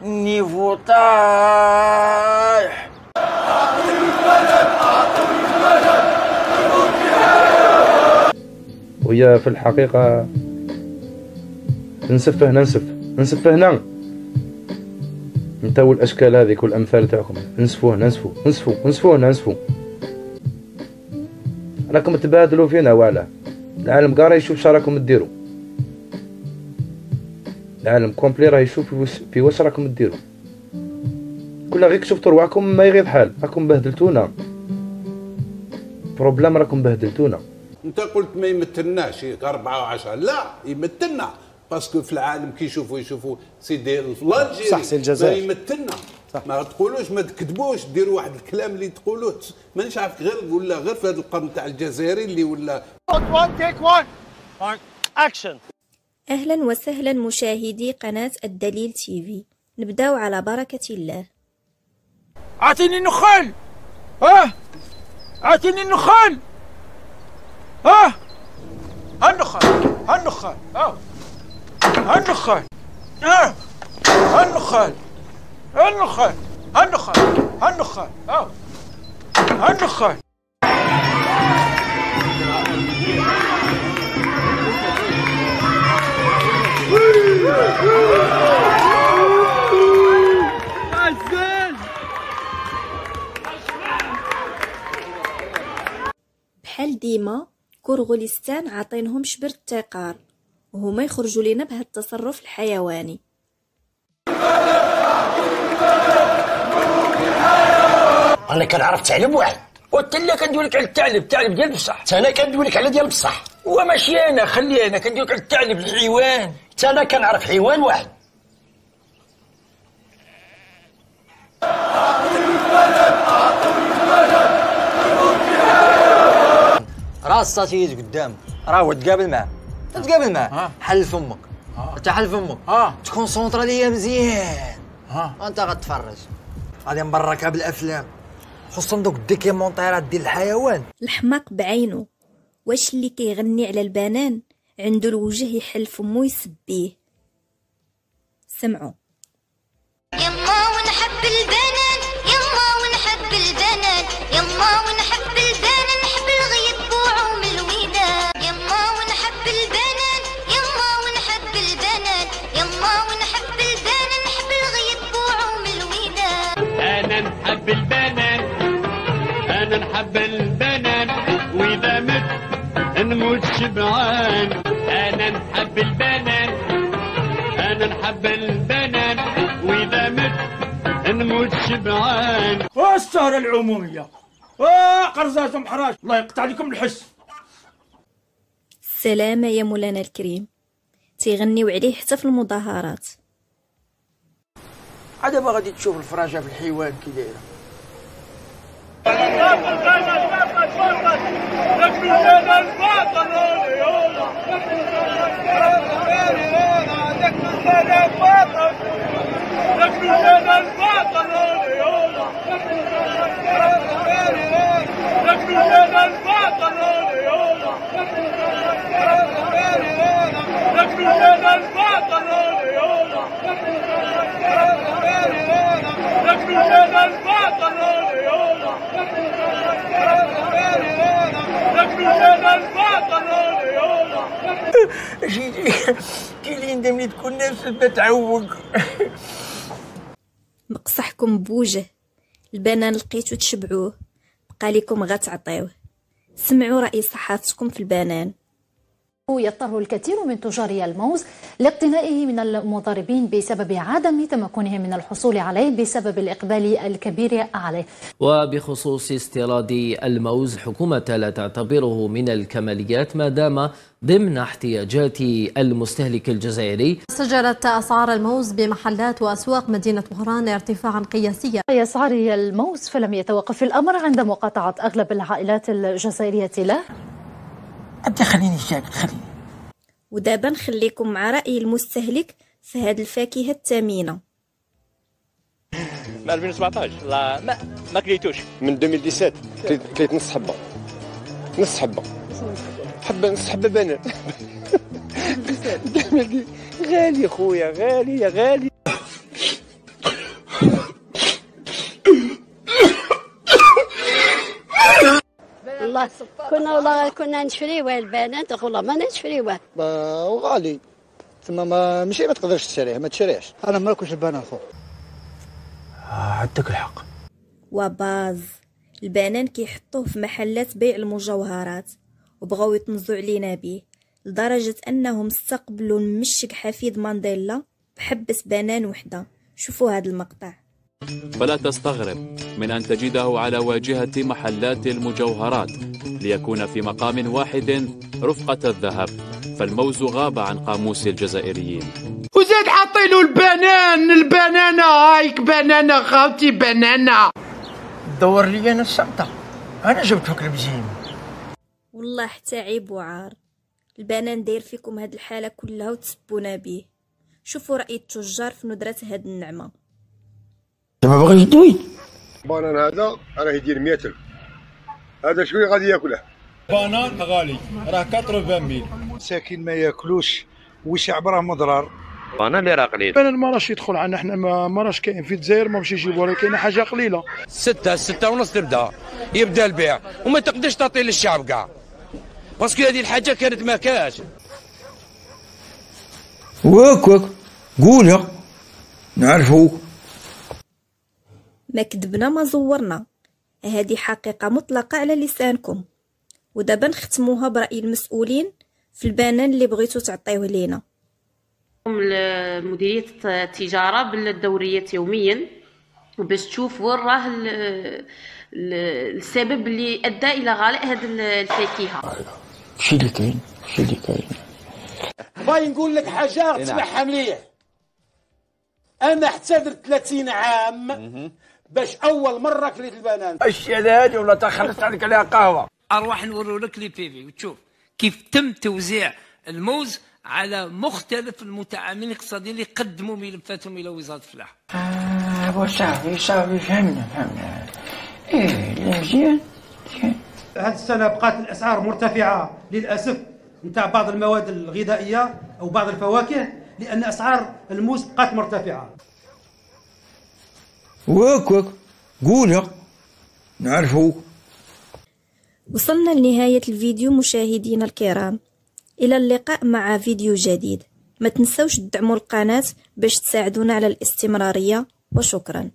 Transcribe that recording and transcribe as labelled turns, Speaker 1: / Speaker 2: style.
Speaker 1: نيفو طايح.
Speaker 2: وهي في الحقيقة نسف هنا نسف هنا، نتاو الاشكال هذيك والامثال تاعكم، نسفوا هنا نسفوا هنا نسفوا. راكم تبادلوا فينا وعلاه. العالم كاع راه يشوف شا راكم ديروا، العالم كومبلي راه يشوف في واش راكم ديروا. كل غير شفتوا رواحكم ما يغيظ حال، راكم بهدلتونا. بروبليم راكم بهدلتونا.
Speaker 3: انت قلت ما يمثلناش 4 و10، لا يمثلنا، باسكو في العالم كي يشوفوا سيدي الفلانجي
Speaker 4: صح سي الجزائر
Speaker 3: ما يمثلنا. ما تقولوش ما تكذبوش، ديروا واحد الكلام اللي تقولوه مانيش عارف غير ولا غير في هذا القرن تاع الجزائري اللي ولا.
Speaker 5: اكشن.
Speaker 6: أهلا وسهلا مشاهدي قناة الدليل تيفي، نبداو على بركة الله.
Speaker 5: اعطيني النخال، اعطيني النخال، النخال النخال النخال النخال النخال النخال النخال النخال.
Speaker 6: بحال ديما كورغوليستان عاطينهم شبر التقار، وهما يخرجوا لنا بهذا التصرف الحيواني.
Speaker 1: انا كنعرف تعلم واحد، وانت اللي كندوي لك على التعلم ديال بصح. انا كندوي لك على ديال بصح، وماشي انا، خلي انا كندوي لك على التعلم الحيوان. انا كنعرف حيوان واحد.
Speaker 7: راه الساتيت قدامك، راه هو تقابل معاه حل فمك، انت حل فمك، تكونسونطرا ليا مزيان، وانت غتفرج. غادي نبرك بالافلام، خصوصا دوك الديكيمونطيرات ديال الحيوان.
Speaker 6: الحماق بعينه، واش اللي كيغني على البنان عنده الوجه يحل فمو يسبيه؟ سمعوا.
Speaker 8: يما ونحب البنان، يما ونحب البنان، يما ونحب البنان، نحب الغيب وعوم الوداد. يما ونحب البنان، يما ونحب البنان، يما ونحب البنان، نحب الغيب وعوم الوداد.
Speaker 9: انا نحب البنان، انا نحب البنان، واذا مت نموت شبعان. انا نحب البنان، انا نحب البنان، واذا مت نموت شبعان.
Speaker 5: والسهرة العمومية، قرزاز ومحراج، الله يقطع لكم الحس.
Speaker 6: السلامة يا مولانا الكريم، تيغنيو عليه حتى في المظاهرات.
Speaker 1: عاد دابا غادي تشوف الفراجة في الحيوان كي دايرة. كاين ملي تكون نفس تعوق.
Speaker 6: مقصحكم بوجه، البنان لقيتو تشبعوه، بقى لكم غتعطيوه. سمعوا رأي صحافتكم في البنان.
Speaker 10: يضطر الكثير من تجار الموز لاقتنائه من المضاربين بسبب عدم تمكنهم من الحصول عليه بسبب الإقبال الكبير عليه.
Speaker 11: وبخصوص استيراد الموز، الحكومة لا تعتبره من الكماليات ما دام ضمن احتياجات المستهلك الجزائري.
Speaker 12: سجلت أسعار الموز بمحلات وأسواق مدينة وهران ارتفاعا قياسيا.
Speaker 10: أسعار الموز فلم يتوقف الأمر عند مقاطعة أغلب العائلات الجزائرية له.
Speaker 1: انت خليني ساكت، خليني.
Speaker 6: ودابا نخليكم مع رأي المستهلك في هذه الفاكهة الثمينة.
Speaker 4: من 2017 لا ما كليتوش.
Speaker 13: من 2017 كليت نص حبه نص حبه بنان. غالي خويا غالي يا غالي.
Speaker 14: والله كنا نشريوه البنات والله ما نشريوه
Speaker 15: وغالي ثم ماشي ما تقدرش تشريه ما تشريهش. انا ما ناكلش البنان خو.
Speaker 1: عندك الحق.
Speaker 6: وباز البنان كيحطوه في محلات بيع المجوهرات وبغاو يطنزوا علينا به لدرجة انهم استقبلوا المشك حفيد مانديلا بحبس بنان وحده. شوفوا هذا المقطع.
Speaker 16: فلا تستغرب من أن تجده على واجهة محلات المجوهرات ليكون في مقام واحد رفقة الذهب، فالموز غاب عن قاموس الجزائريين.
Speaker 1: وزاد حاطينه البنانة هايك بنانة خاوتي بنانة. دور لي أنا الشنطة أنا جبت لك البجيم.
Speaker 6: والله حتى عيب وعار البنان داير فيكم هاد الحالة كلها وتسبونا به. شوفوا رأي التجار في ندرة هاد النعمة.
Speaker 1: ما بغيش دوين.
Speaker 13: بانان هذا راه يدير 100,000. هذا شوي غادي ياكله.
Speaker 5: بانان غالي راه 80,000.
Speaker 15: مساكين ما ياكلوش وشعب راه مضرار.
Speaker 13: بانان اللي راه قليل.
Speaker 5: البنان ما راهش يدخل عنا حنا ما راهش كاين في الجزائر ما باش يجيبوها كاينه حاجه قليله.
Speaker 1: 6 ونص يبدا البيع وما تقدرش تعطي للشعب كاع باسكو هذه الحاجه كانت ما كاش.
Speaker 5: واك قول نعرفو.
Speaker 6: ما كذبنا ما زورنا، هذه حقيقة مطلقة على لسانكم. ودابا نختموها برأي المسؤولين في البنان اللي بغيتو تعطيوه لينا.
Speaker 17: مديرية التجارة بالدوريات يوميا باش تشوف وين راه السبب اللي ادى الى غلاء هذه الفاكهة.
Speaker 1: شي اللي كاين
Speaker 5: باغي نقول لك حاجة تسمعها مليح. انا حتى درت 30 عام باش اول مره كليت البنان.
Speaker 1: الشيء هذه ولا تخلصت عليك عليها قهوه.
Speaker 18: اروح نورو لك لي بيفي وتشوف كيف تم توزيع الموز على مختلف المتعاملين الاقتصاديين اللي قدموا ملفاتهم الى وزاره الفلاحه.
Speaker 1: صافي فهمنا. مزيان.
Speaker 19: هذه السنه بقات الاسعار مرتفعه للاسف نتاع بعض المواد الغذائيه او بعض الفواكه لان اسعار الموز بقات مرتفعه.
Speaker 5: واك قول نعرفو.
Speaker 6: وصلنا لنهاية الفيديو مشاهدينا الكرام، إلى اللقاء مع فيديو جديد. ما تنسوش تدعموا القناة باش تساعدونا على الاستمرارية، وشكرا.